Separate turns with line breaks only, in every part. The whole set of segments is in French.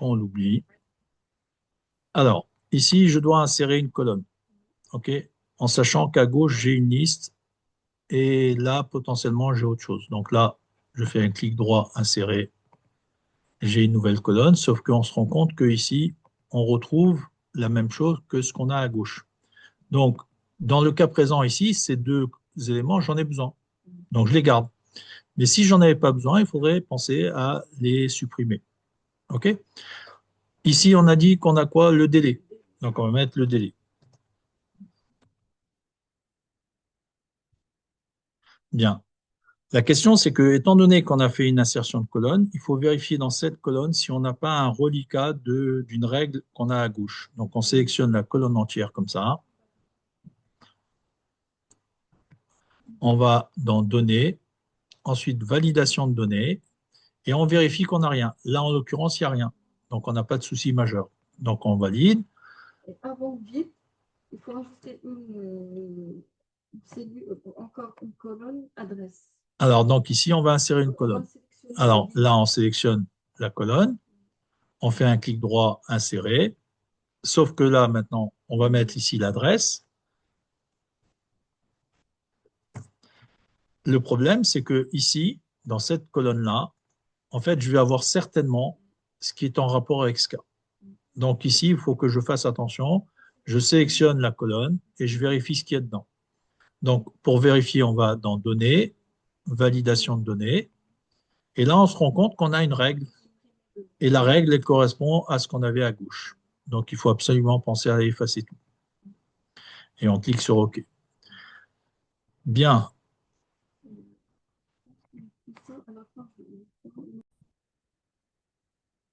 fois, on l'oublie. Alors, ici, je dois insérer une colonne, OK? En sachant qu'à gauche, j'ai une liste et là, potentiellement, j'ai autre chose. Donc là, je fais un clic droit, insérer, j'ai une nouvelle colonne, sauf qu'on se rend compte qu'ici, on retrouve la même chose que ce qu'on a à gauche. Donc, dans le cas présent ici, ces deux éléments, j'en ai besoin. Donc, je les garde. Mais si j'en avais pas besoin, il faudrait penser à les supprimer. OK? Ici, on a dit qu'on a quoi? Le délai. Donc, on va mettre le délai. Bien. La question, c'est que, étant donné qu'on a fait une insertion de colonne, il faut vérifier dans cette colonne si on n'a pas un reliquat d'une règle qu'on a à gauche. Donc, on sélectionne la colonne entière comme ça. On va dans Données, ensuite Validation de données, et on vérifie qu'on n'a rien. Là, en l'occurrence, il n'y a rien. Donc, on n'a pas de souci majeur. Donc, on valide.
Et avant vide, il faut ajouter encore une colonne adresse.
Alors, donc ici, on va insérer une
On
colonne.
va sélectionner
Alors, là, on sélectionne la colonne. On fait un clic droit, insérer. Sauf que là, maintenant, on va mettre ici l'adresse. Le problème, c'est que ici, dans cette colonne-là, en fait, je vais avoir certainement ce qui est en rapport avec ce cas. Donc ici, il faut que je fasse attention. Je sélectionne la colonne et je vérifie ce qu'il y a dedans. Donc, pour vérifier, on va dans Données, Validation de données. Et là, on se rend compte qu'on a une règle. Et la règle, elle correspond à ce qu'on avait à gauche. Donc, il faut absolument penser à effacer tout. Et on clique sur OK. Bien.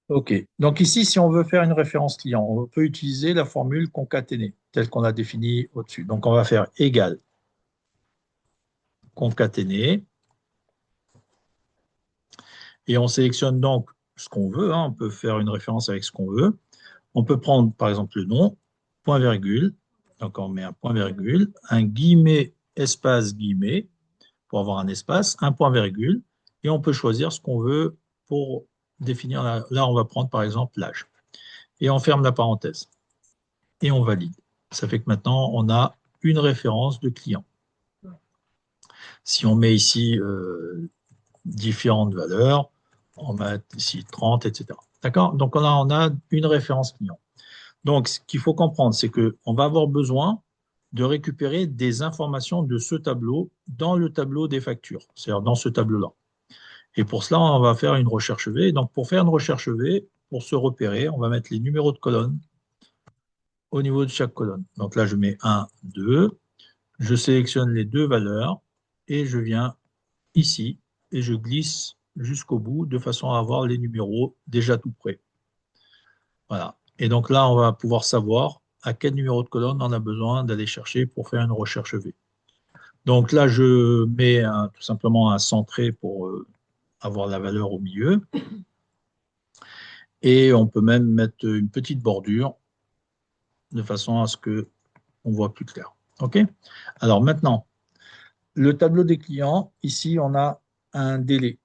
OK. Donc ici, si on veut faire une référence client, on peut utiliser la formule concaténée, telle qu'on a définie au-dessus. Donc, on va faire égal concaténé. Et on sélectionne donc ce qu'on veut, hein. On peut faire une référence avec ce qu'on veut. On peut prendre, par exemple, le nom, point virgule. Donc, on met un point virgule, un guillemet, espace guillemet, pour avoir un espace, un point virgule, et on peut choisir ce qu'on veut pour définir. Là, on va prendre par exemple l'âge. Et on ferme la parenthèse. Et on valide. Ça fait que maintenant, on a une référence de client. Si on met ici différentes valeurs, on va mettre ici 30, etc. D'accord? Donc, on a une référence client. Donc, ce qu'il faut comprendre, c'est qu'on va avoir besoin de récupérer des informations de ce tableau dans le tableau des factures, c'est-à-dire dans ce tableau-là. Et pour cela, on va faire une recherche V. Donc, pour faire une recherche V, pour se repérer, on va mettre les numéros de colonne au niveau de chaque colonne. Donc là, je mets 1, 2, je sélectionne les deux valeurs et je viens ici et je glisse jusqu'au bout de façon à avoir les numéros déjà tout prêts. Voilà. Et donc là, on va pouvoir savoir à quel numéro de colonne on a besoin d'aller chercher pour faire une recherche V. Donc là, je mets tout simplement un centré pour avoir la valeur au milieu. Et on peut même mettre une petite bordure de façon à ce que on voit plus clair. OK? Alors maintenant, le tableau des clients, ici, on a un délai.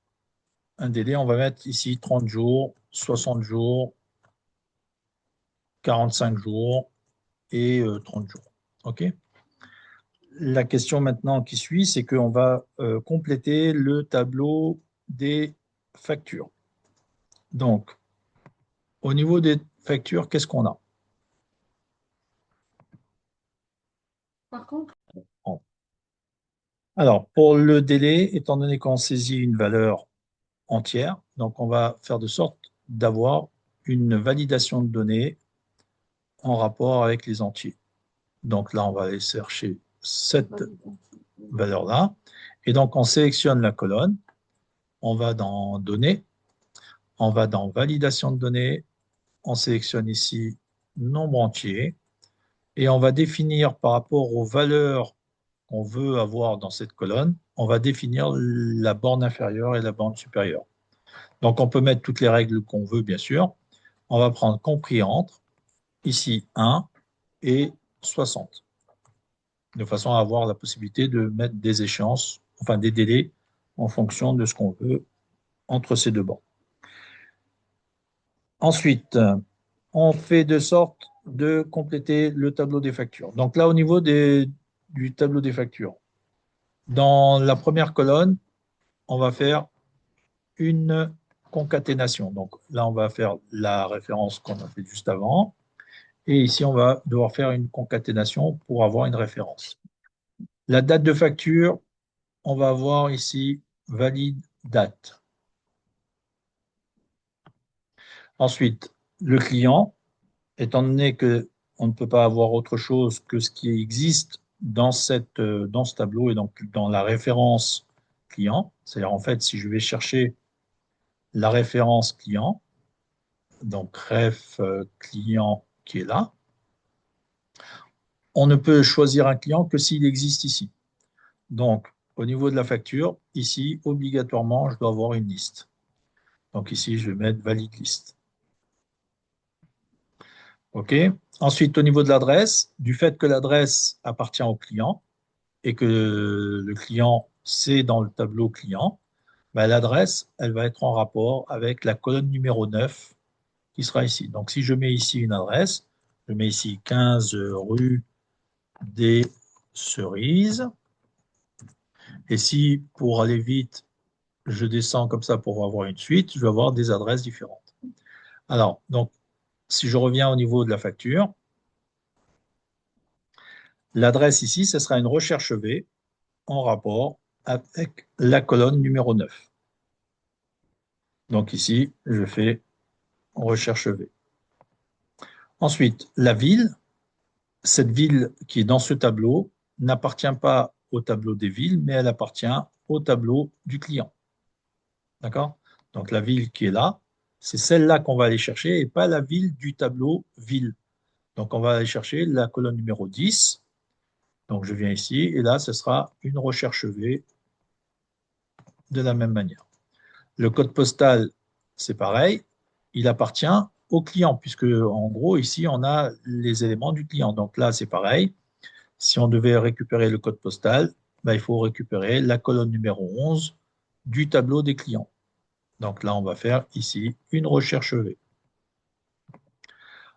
Un délai, on va mettre ici 30 jours, 60 jours, 45 jours et 30 jours. OK? La question maintenant qui suit, c'est qu'on va compléter le tableau des factures. Donc, au niveau des factures, qu'est-ce qu'on a?
Par contre,
Alors, pour le délai, étant donné qu'on saisit une valeur entière, donc on va faire de sorte d'avoir une validation de données en rapport avec les entiers. Donc là, on va aller chercher cette valeur-là. Et donc, on sélectionne la colonne, on va dans Données, on va dans Validation de données, on sélectionne ici Nombre entier, et on va définir par rapport aux valeurs qu'on veut avoir dans cette colonne, on va définir la borne inférieure et la borne supérieure. Donc, on peut mettre toutes les règles qu'on veut, bien sûr. On va prendre compris entre, ici 1 et 60, de façon à avoir la possibilité de mettre des échéances, enfin des délais, en fonction de ce qu'on veut entre ces deux bornes. Ensuite, on fait de sorte de compléter le tableau des factures. Donc là, au niveau du tableau des factures, dans la première colonne, on va faire une concaténation. Donc là, on va faire la référence qu'on a fait juste avant. Et ici, on va devoir faire une concaténation pour avoir une référence. La date de facture, on va avoir ici valide date. Ensuite, le client, étant donné qu'on ne peut pas avoir autre chose que ce qui existe dans ce tableau et donc dans la référence client, c'est-à-dire en fait, si je vais chercher la référence client, donc ref client qui est là, on ne peut choisir un client que s'il existe ici. Donc, au niveau de la facture, ici, obligatoirement, je dois avoir une liste. Donc ici, je vais mettre valide liste. OK. Ensuite, au niveau de l'adresse, du fait que l'adresse appartient au client et que le client, c'est dans le tableau client, ben, l'adresse, elle va être en rapport avec la colonne numéro 9 qui sera ici. Donc, si je mets ici une adresse, je mets ici 15 rue des Cerises. Et si, pour aller vite, je descends comme ça pour avoir une suite, je vais avoir des adresses différentes. Alors, donc, si je reviens au niveau de la facture, l'adresse ici, ce sera une recherche V en rapport avec la colonne numéro 9. Donc ici, je fais recherche V. Ensuite, la ville, cette ville qui est dans ce tableau n'appartient pas au tableau des villes, mais elle appartient au tableau du client. D'accord? Donc la ville qui est là, c'est celle-là qu'on va aller chercher et pas la ville du tableau ville. Donc on va aller chercher la colonne numéro 10. Donc je viens ici et là, ce sera une recherche V de la même manière. Le code postal, c'est pareil, il appartient au client, puisque en gros, ici, on a les éléments du client. Donc là, c'est pareil. Si on devait récupérer le code postal, ben, il faut récupérer la colonne numéro 11 du tableau des clients. Donc là, on va faire ici une recherche V.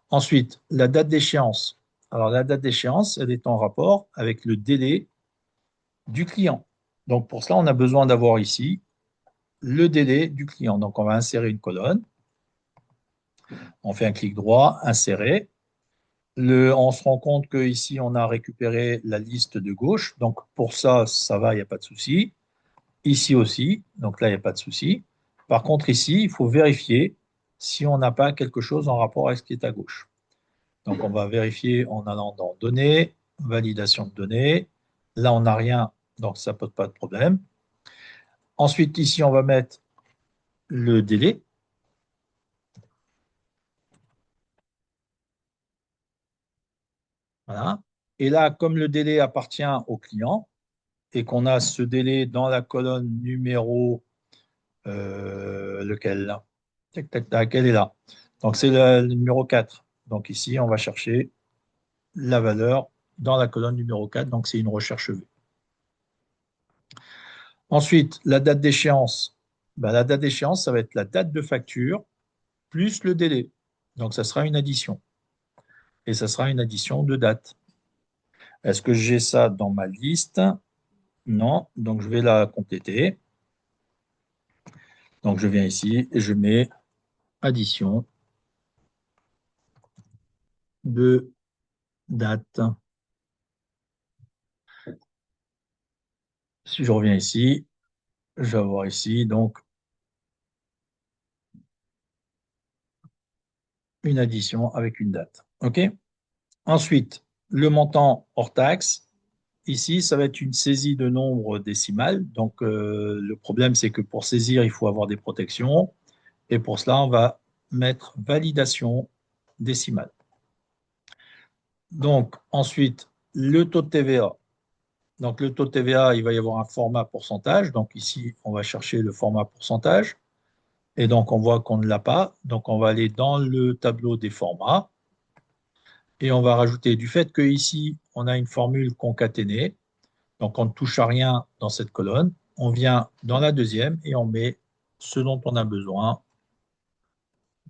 Ensuite, la date d'échéance. Alors la date d'échéance, elle est en rapport avec le délai du client. Donc pour cela, on a besoin d'avoir ici le délai du client. Donc on va insérer une colonne. On fait un clic droit, insérer. On se rend compte qu'ici, on a récupéré la liste de gauche. Donc, pour ça, ça va, il n'y a pas de souci. Ici aussi, donc là, il n'y a pas de souci. Par contre, ici, il faut vérifier si on n'a pas quelque chose en rapport avec ce qui est à gauche. Donc, on va vérifier en allant dans Données, validation de données. Là, on n'a rien, donc ça ne pose pas de problème. Ensuite, ici, on va mettre le délai. Voilà. Et là, comme le délai appartient au client et qu'on a ce délai dans la colonne numéro lequel là? Tac, tac, tac, elle est là. Donc c'est le numéro 4. Donc ici, on va chercher la valeur dans la colonne numéro 4. Donc c'est une recherche V. Ensuite, la date d'échéance. Ben, la date d'échéance, ça va être la date de facture plus le délai. Donc ça sera une addition. Et ça sera une addition de date. Est-ce que j'ai ça dans ma liste? Non. Donc je vais la compléter. Donc je viens ici et je mets addition de date. Si je reviens ici, je vais avoir ici donc une addition avec une date. OK? Ensuite, le montant hors taxe. Ici, ça va être une saisie de nombre décimal. Donc, le problème, c'est que pour saisir, il faut avoir des protections. Et pour cela, on va mettre validation décimale. Donc, ensuite, le taux de TVA. Donc, le taux de TVA, il va y avoir un format pourcentage. Donc, ici, on va chercher le format pourcentage. Et donc, on voit qu'on ne l'a pas. Donc, on va aller dans le tableau des formats et on va rajouter du fait que ici, on a une formule concaténée. Donc, on ne touche à rien dans cette colonne. On vient dans la deuxième et on met ce dont on a besoin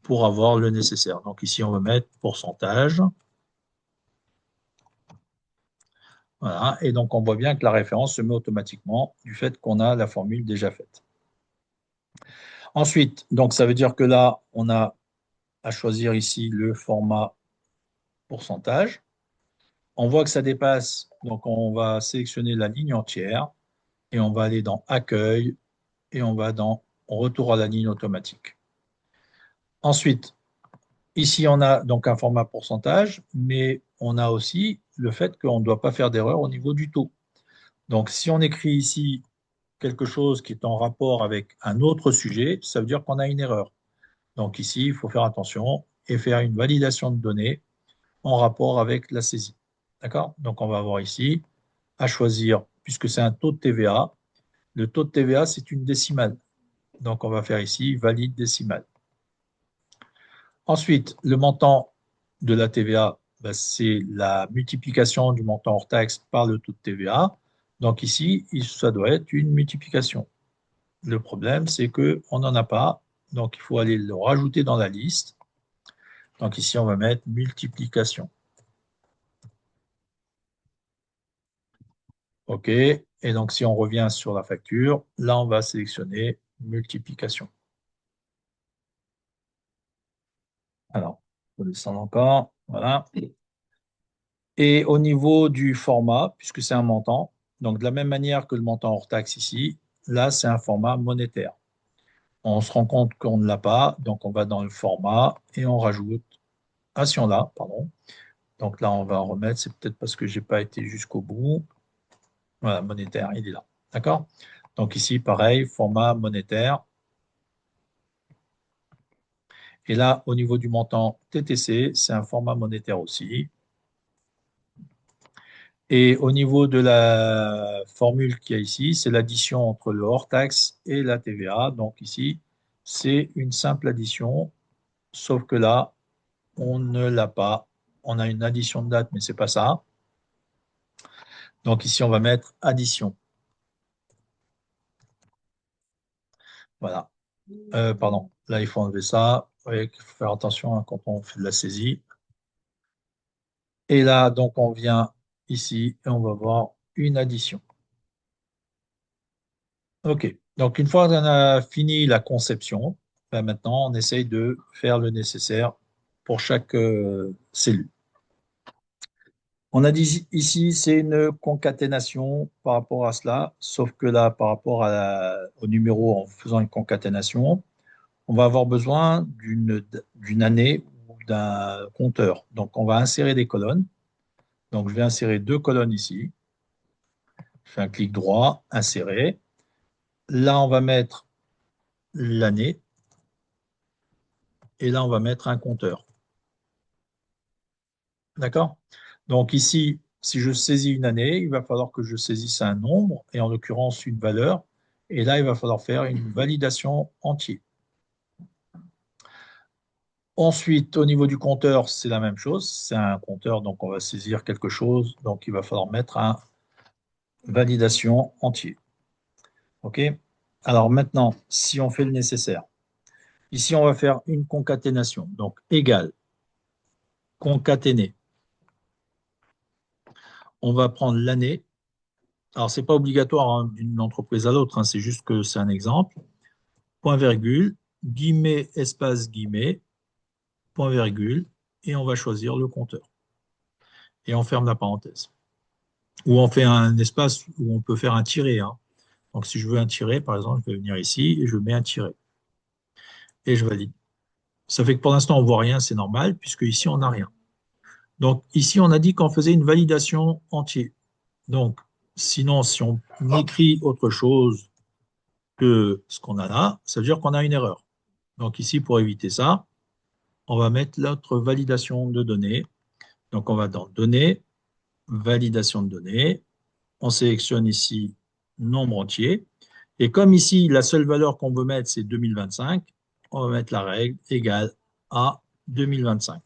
pour avoir le nécessaire. Donc ici, on va mettre pourcentage. Voilà. Et donc, on voit bien que la référence se met automatiquement du fait qu'on a la formule déjà faite. Ensuite, donc ça veut dire que là, on a à choisir ici le format pourcentage. On voit que ça dépasse, donc on va sélectionner la ligne entière et on va aller dans Accueil et on va dans Retour à la ligne automatique. Ensuite, ici, on a donc un format pourcentage, mais on a aussi le fait qu'on ne doit pas faire d'erreur au niveau du taux. Donc, si on écrit ici quelque chose qui est en rapport avec un autre sujet, ça veut dire qu'on a une erreur. Donc ici, il faut faire attention et faire une validation de données en rapport avec la saisie. D'accord? Donc on va avoir ici à choisir, puisque c'est un taux de TVA, le taux de TVA, c'est une décimale. Donc on va faire ici valide décimale. Ensuite, le montant de la TVA, ben, c'est la multiplication du montant hors taxe par le taux de TVA. Donc ici, ça doit être une multiplication. Le problème, c'est qu'on n'en a pas. Donc, il faut aller le rajouter dans la liste. Donc, ici, on va mettre multiplication. OK. Et donc, si on revient sur la facture, là, on va sélectionner multiplication. Alors, on va descendre encore. Voilà. Et au niveau du format, puisque c'est un montant, donc de la même manière que le montant hors taxe ici, là, c'est un format monétaire. On se rend compte qu'on ne l'a pas, donc on va dans le format et on rajoute. Ah, si on l'a, pardon. Donc là, on va en remettre. C'est peut-être parce que je n'ai pas été jusqu'au bout. Voilà, monétaire, il est là. D'accord? Donc ici, pareil, format monétaire. Et là, au niveau du montant TTC, c'est un format monétaire aussi. Et au niveau de la formule qu'il y a ici, c'est l'addition entre le hors-taxe et la TVA. Donc ici, c'est une simple addition, sauf que là, on ne l'a pas. On a une addition de date, mais ce n'est pas ça. Donc ici, on va mettre addition. Voilà. Pardon, là, il faut enlever ça. Vous voyez qu'il faut faire attention hein, quand on fait de la saisie. Et là, donc, on vient ici et on va voir une addition. OK. Donc, une fois qu'on a fini la conception, ben maintenant, on essaye de faire le nécessaire pour chaque cellule. On a dit ici, c'est une concaténation par rapport à cela, sauf que là, par rapport au numéro en faisant une concaténation, on va avoir besoin d'une année ou d'un compteur. Donc, on va insérer des colonnes. Donc, je vais insérer deux colonnes ici. Je fais un clic droit, insérer. Là, on va mettre l'année. Et là, on va mettre un compteur. D'accord? Donc, ici, si je saisis une année, il va falloir que je saisisse un nombre, et en l'occurrence une valeur. Et là, il va falloir faire une validation entière. Ensuite, au niveau du compteur, c'est la même chose. C'est un compteur, donc on va saisir quelque chose. Donc, il va falloir mettre un validation entier. OK? Alors maintenant, si on fait le nécessaire, ici, on va faire une concaténation. Donc, égal, concaténer. On va prendre l'année. Alors, ce n'est pas obligatoire hein, d'une entreprise à l'autre, hein, c'est juste que c'est un exemple. Point virgule, guillemets, espace, guillemets, point virgule, et on va choisir le compteur. Et on ferme la parenthèse. Ou on fait un espace où on peut faire un tiret. Hein. Donc, si je veux un tiret, par exemple, je vais venir ici et je mets un tiret. Et je valide. Ça fait que pour l'instant, on ne voit rien, c'est normal, puisque ici, on n'a rien. Donc, ici, on a dit qu'on faisait une validation entière. Donc, sinon, si on écrit autre chose que ce qu'on a là, ça veut dire qu'on a une erreur. Donc, ici, pour éviter ça, on va mettre notre validation de données. Donc, on va dans Données, Validation de données. On sélectionne ici nombre entier. Et comme ici, la seule valeur qu'on veut mettre, c'est 2025, on va mettre la règle égale à 2025.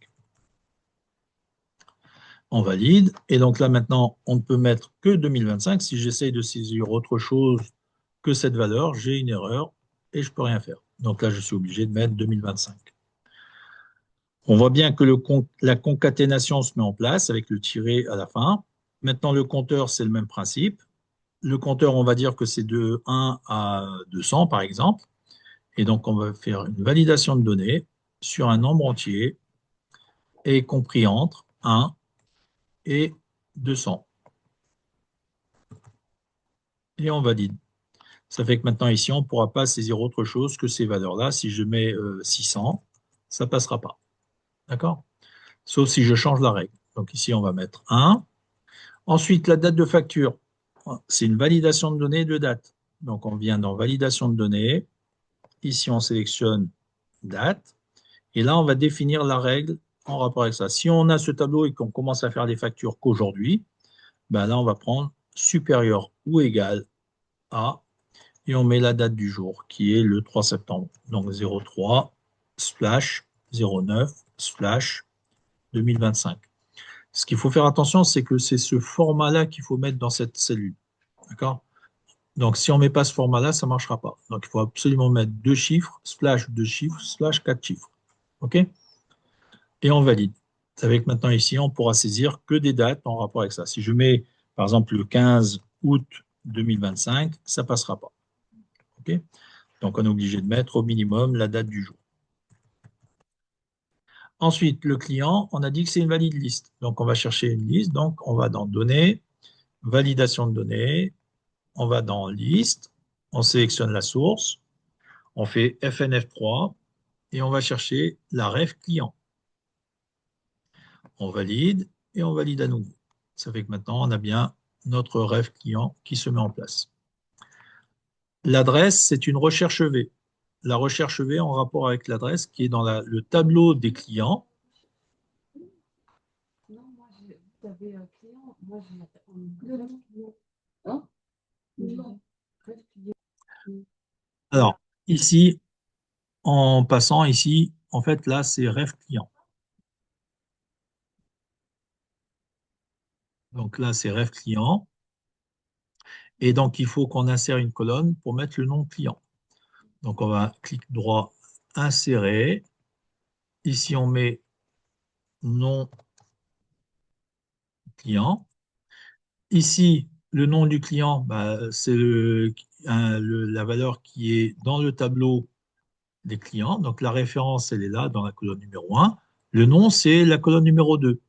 On valide. Et donc là, maintenant, on ne peut mettre que 2025. Si j'essaye de saisir autre chose que cette valeur, j'ai une erreur et je ne peux rien faire. Donc là, je suis obligé de mettre 2025. On voit bien que la concaténation se met en place avec le tiré à la fin. Maintenant, le compteur, c'est le même principe. Le compteur, on va dire que c'est de 1 à 200, par exemple. Et donc, on va faire une validation de données sur un nombre entier et compris entre 1 et 200. Et on valide. Ça fait que maintenant, ici, on ne pourra pas saisir autre chose que ces valeurs-là. Si je mets 600, ça ne passera pas. D'accord? Sauf si je change la règle. Donc ici, on va mettre 1. Ensuite, la date de facture, c'est une validation de données de date. Donc on vient dans validation de données. Ici, on sélectionne date. Et là, on va définir la règle en rapport avec ça. Si on a ce tableau et qu'on commence à faire les factures qu'aujourd'hui, ben là, on va prendre supérieur ou égal à, et on met la date du jour, qui est le 3 septembre. Donc 03 slash 09 slash 2025. Ce qu'il faut faire attention, c'est que c'est ce format-là qu'il faut mettre dans cette cellule. D'accord? Donc, si on ne met pas ce format-là, ça ne marchera pas. Donc, il faut absolument mettre deux chiffres, slash deux chiffres, slash quatre chiffres. OK? Et on valide. Ça veut dire que maintenant, ici, on pourra saisir que des dates en rapport avec ça. Si je mets, par exemple, le 15 août 2025, ça ne passera pas. OK? Donc, on est obligé de mettre au minimum la date du jour. Ensuite, le client, on a dit que c'est une valide liste. Donc, on va chercher une liste. Donc, on va dans Données, Validation de données, on va dans Liste, on sélectionne la source, on fait FNF3 et on va chercher la ref client. On valide et on valide à nouveau. Ça fait que maintenant, on a bien notre ref client qui se met en place. L'adresse, c'est une recherche V. La recherche V en rapport avec l'adresse qui est dans le tableau des clients.
Non, moi, vous avez un client. Moi, j'ai un client. Hein? Non.
Alors, ici, en passant ici, en fait, là, c'est ref client. Donc là, c'est ref client. Et donc, il faut qu'on insère une colonne pour mettre le nom client. Donc, on va clic droit, insérer. Ici, on met nom client. Ici, le nom du client, bah, c'est la valeur qui est dans le tableau des clients. Donc, la référence, elle est là dans la colonne numéro 1. Le nom, c'est la colonne numéro 2.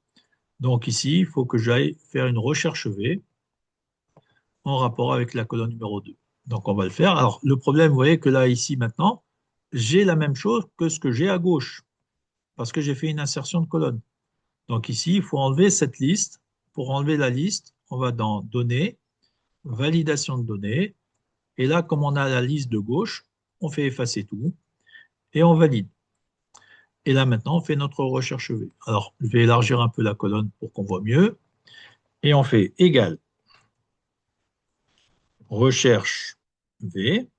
Donc, ici, il faut que j'aille faire une recherche V en rapport avec la colonne numéro 2. Donc, on va le faire. Alors, le problème, vous voyez que là, ici, maintenant, j'ai la même chose que ce que j'ai à gauche parce que j'ai fait une insertion de colonne. Donc, ici, il faut enlever cette liste. Pour enlever la liste, on va dans Données, Validation de données. Et là, comme on a la liste de gauche, on fait effacer tout et on valide. Et là, maintenant, on fait notre recherche V. Alors, je vais élargir un peu la colonne pour qu'on voit mieux. Et on fait égal recherche V.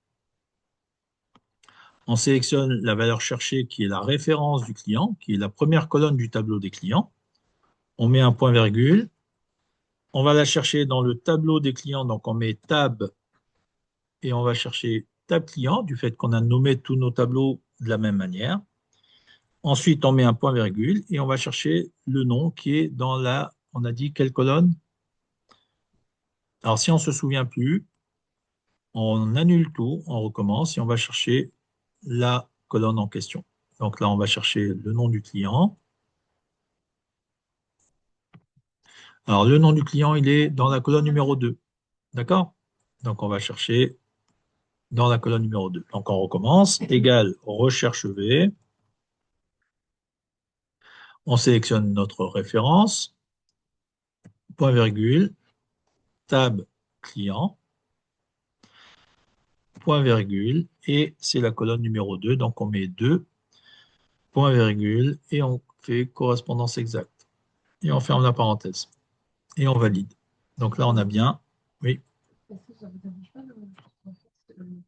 On sélectionne la valeur cherchée qui est la référence du client, qui est la première colonne du tableau des clients. On met un point virgule. On va la chercher dans le tableau des clients, donc on met tab et on va chercher tab client du fait qu'on a nommé tous nos tableaux de la même manière. Ensuite, on met un point virgule et on va chercher le nom qui est dans on a dit quelle colonne? Alors si on ne se souvient plus, on annule tout, on recommence et on va chercher la colonne en question. Donc là, on va chercher le nom du client. Alors le nom du client, il est dans la colonne numéro 2. D'accord? Donc on va chercher dans la colonne numéro 2. Donc on recommence, égal recherche V. On sélectionne notre référence, point virgule, tab client, point virgule, et c'est la colonne numéro 2, donc on met 2, point virgule, et on fait correspondance exacte. Et on ferme la parenthèse. Et on valide. Donc là, on a bien, oui.
Est-ce que ça vous dérange pas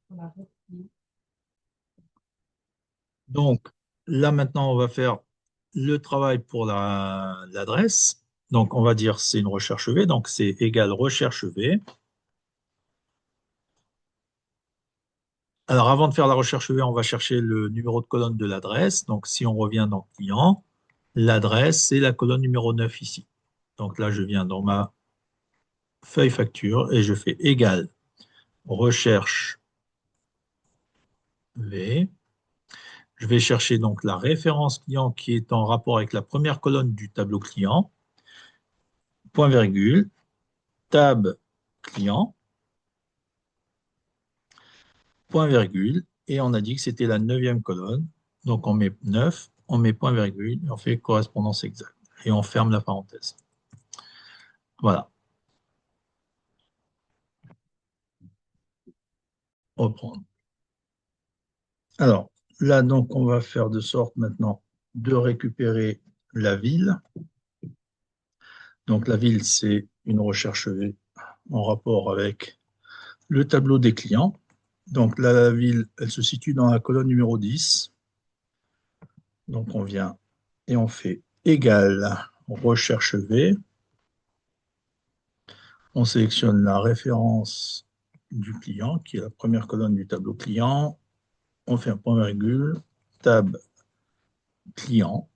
pour la ref client?
Donc là, maintenant, on va faire le travail pour l'adresse. Donc on va dire c'est une recherche V, donc c'est égal recherche V. Alors, avant de faire la recherche V, on va chercher le numéro de colonne de l'adresse. Donc, si on revient dans Client, l'adresse, c'est la colonne numéro 9 ici. Donc là, je viens dans ma feuille facture et je fais égal recherche V. Je vais chercher donc la référence client qui est en rapport avec la première colonne du tableau client, point virgule, tab client, point virgule, et on a dit que c'était la neuvième colonne. Donc on met 9, on met point virgule, et on fait correspondance exacte. Et on ferme la parenthèse. Voilà. Reprendre. Alors, là, donc, on va faire de sorte maintenant de récupérer la ville. Donc, la ville, c'est une recherche V en rapport avec le tableau des clients. Donc, là, la ville, elle se situe dans la colonne numéro 10. Donc, on vient et on fait égal recherche V. On sélectionne la référence du client, qui est la première colonne du tableau client. On fait un point virgule, tab client,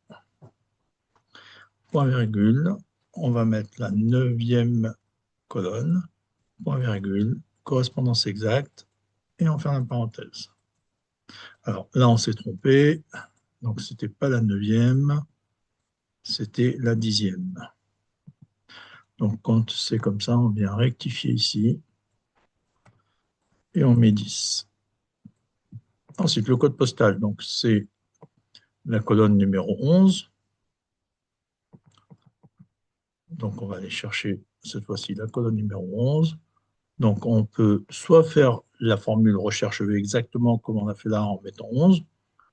point virgule. On va mettre la neuvième colonne, point virgule, correspondance exacte, et on ferme la parenthèse. Alors là, on s'est trompé. Donc, ce n'était pas la neuvième, c'était la 10e. Donc, quand c'est comme ça, on vient rectifier ici et on met 10. Ensuite, le code postal, donc c'est la colonne numéro 11. Donc, on va aller chercher cette fois-ci la colonne numéro 11. Donc, on peut soit faire la formule recherche V exactement comme on a fait là en mettant 11,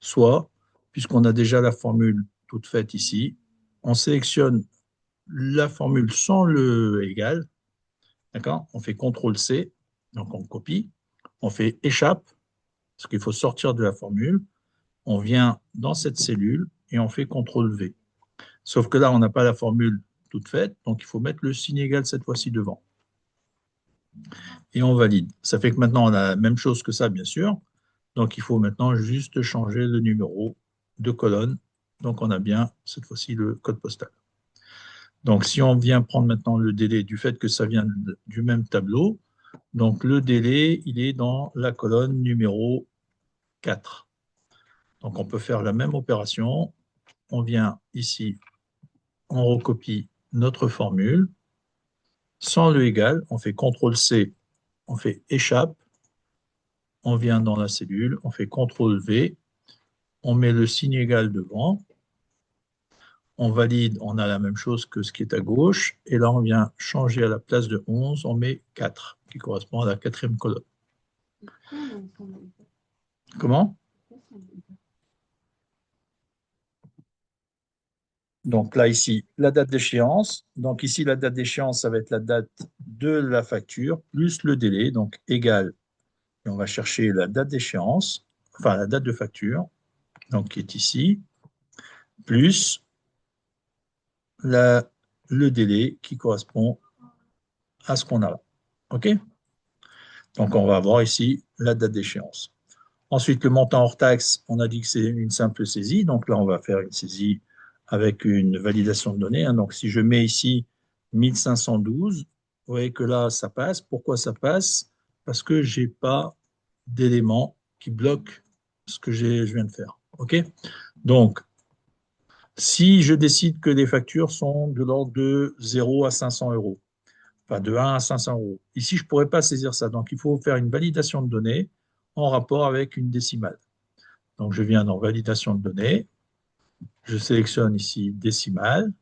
soit, puisqu'on a déjà la formule toute faite ici, on sélectionne la formule sans le égal, d'accord? On fait CTRL-C, donc on copie, on fait échappe, parce qu'il faut sortir de la formule, on vient dans cette cellule et on fait CTRL-V. Sauf que là, on n'a pas la formule toute faite, donc il faut mettre le signe égal cette fois-ci devant. Et on valide. Ça fait que maintenant, on a la même chose que ça, bien sûr. Donc, il faut maintenant juste changer le numéro de colonne. Donc, on a bien, cette fois-ci, le code postal. Donc, si on vient prendre maintenant le délai du fait que ça vient du même tableau, donc le délai, il est dans la colonne numéro 4. Donc, on peut faire la même opération. On vient ici, on recopie notre formule. Sans le égal, on fait CTRL-C, on fait échappe, on vient dans la cellule, on fait CTRL-V, on met le signe égal devant, on valide, on a la même chose que ce qui est à gauche, et là on vient changer à la place de 11, on met 4, qui correspond à la quatrième colonne. Comment? Donc là, ici, la date d'échéance. Donc ici, la date d'échéance, ça va être la date de la facture, plus le délai, donc égal. Et on va chercher la date d'échéance, enfin la date de facture, donc qui est ici, plus le délai qui correspond à ce qu'on a là. OK? Donc, on va avoir ici la date d'échéance. Ensuite, le montant hors taxe, on a dit que c'est une simple saisie. Donc là, on va faire une saisie avec une validation de données. Donc, si je mets ici 1512, vous voyez que là, ça passe. Pourquoi ça passe? Parce que je n'ai pas d'éléments qui bloquent ce que je viens de faire. OK? Donc, si je décide que les factures sont de l'ordre de 0 à 500 euros, enfin de 1 à 500 euros, ici, je ne pourrais pas saisir ça. Donc, il faut faire une validation de données en rapport avec une décimale. Donc, je viens dans validation de données, je sélectionne ici décimale,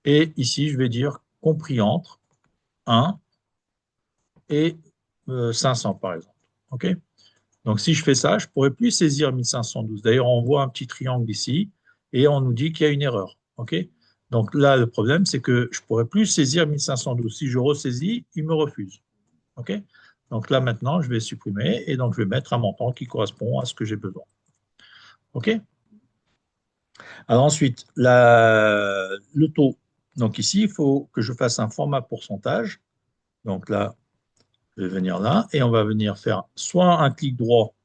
et ici, je vais dire compris entre 1 et 500, par exemple. OK? Donc, si je fais ça, je ne pourrais plus saisir 1512. D'ailleurs, on voit un petit triangle ici et on nous dit qu'il y a une erreur. OK? Donc là, le problème, c'est que je ne pourrais plus saisir 1512. Si je ressaisis, il me refuse. OK? Donc là, maintenant, je vais supprimer et donc je vais mettre un montant qui correspond à ce que j'ai besoin. OK? Alors ensuite, le taux. Donc ici, il faut que je fasse un format pourcentage. Donc là, je vais venir là et on va venir faire soit un clic droit,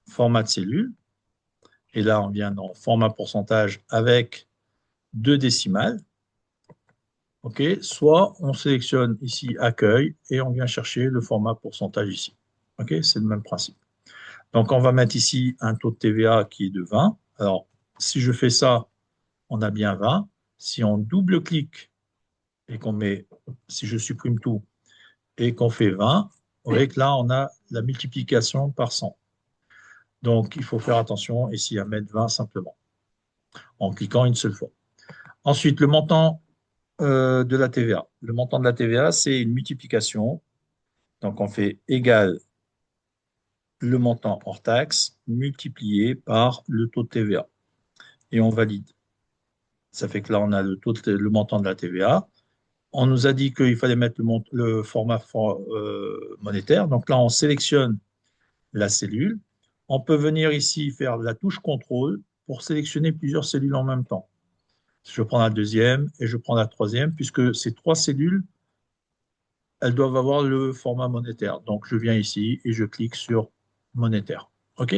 format de cellule. Et là, on vient dans format pourcentage avec deux décimales. OK, soit on sélectionne ici accueil et on vient chercher le format pourcentage ici. OK, c'est le même principe. Donc, on va mettre ici un taux de TVA qui est de 20. Alors, si je fais ça, on a bien 20. Si on double-clique et qu'on met, si je supprime tout, et qu'on fait 20, vous voyez que là, on a la multiplication par 100. Donc, il faut faire attention ici à mettre 20 simplement, en cliquant une seule fois. Ensuite, le montant de la TVA. Le montant de la TVA, c'est une multiplication. Donc, on fait égal le montant hors taxe multiplié par le taux de TVA. Et on valide. Ça fait que là, on a le montant de la TVA. On nous a dit qu'il fallait mettre le format monétaire. Donc là, on sélectionne la cellule. On peut venir ici faire la touche contrôle pour sélectionner plusieurs cellules en même temps. Je prends la deuxième et je prends la troisième, puisque ces trois cellules, elles doivent avoir le format monétaire. Donc, je viens ici et je clique sur monétaire. OK?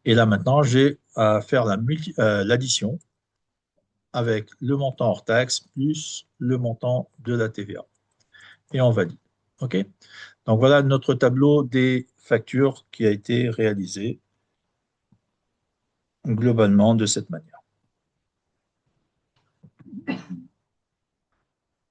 Et là, maintenant, j'ai à faire l'addition avec le montant hors taxe plus le montant de la TVA. Et on valide. OK? Donc, voilà notre tableau des factures qui a été réalisé globalement de cette manière.